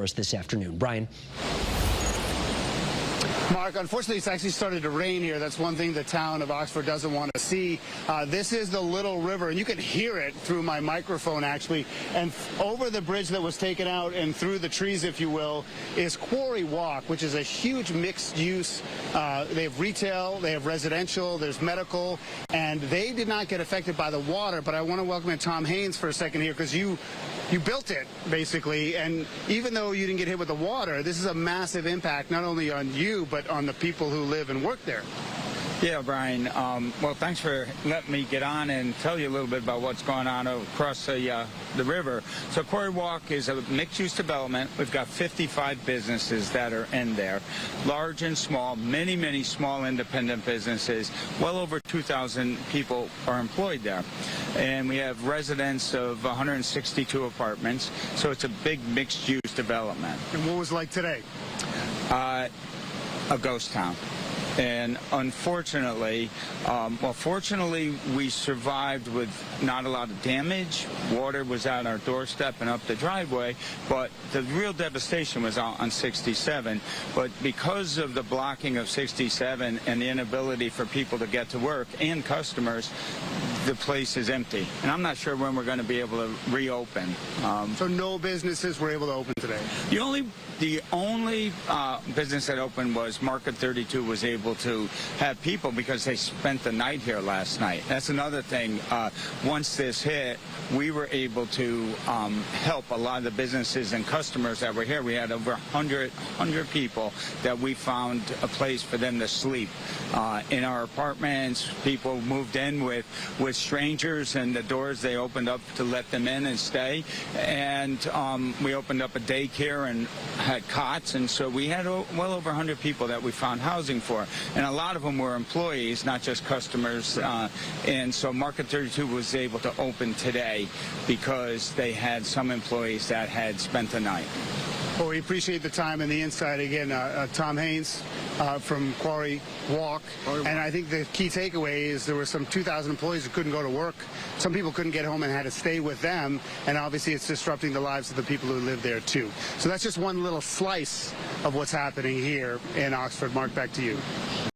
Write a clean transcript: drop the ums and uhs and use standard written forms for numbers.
us this afternoon. Brian. Mark, unfortunately, it's actually started to rain here. That's one thing the town of Oxford doesn't want to see. This is the Little River, and you can hear it through my microphone, actually. And over the bridge that was taken out and through the trees, if you will, is Quarry Walk, which is a huge mixed use. They have retail, they have residential, there's medical, and they did not get affected by the water. But I want to welcome in Tom Haynes for a second here, because you built it, basically, and even though you didn't get hit with the water, this is a massive impact, not only on you, but on the people who live and work there. Yeah, Brian. Well, thanks for letting me get on and tell you a little bit about what's going on across the river. So Quarry Walk is a mixed-use development. We've got 55 businesses that are in there, large and small, many, many small independent businesses. Well over 2,000 people are employed there. And we have residents of 162 apartments, so it's a big mixed-use development. And what was it like today? A ghost town. And unfortunately, fortunately, we survived with not a lot of damage. Water was at our doorstep and up the driveway, but the real devastation was out on 67. But because of the blocking of 67 and the inability for people to get to work and customers, the place is empty. And I'm not sure when we're going to be able to reopen. So no businesses were able to open today? The only business that opened was Market 32 was able to have people because they spent the night here last night. That's another thing. Once this hit, we were able to help a lot of the businesses and customers that were here. We had over 100 people that we found a place for them to sleep. In our apartments, people moved in with strangers, and the doors they opened up to let them in and stay. And we opened up a daycare and had cots, and so we had well over 100 people that we found housing for. And a lot of them were employees, not just customers. And so Market 32 was able to open today because they had some employees that had spent the night. Well, we appreciate the time and the insight. Again, Tom Haynes from Quarry Walk. And I think the key takeaway is there were some 2,000 employees who couldn't go to work. Some people couldn't get home and had to stay with them. And obviously it's disrupting the lives of the people who live there, too. So that's just one little slice of what's happening here in Oxford. Mark, back to you.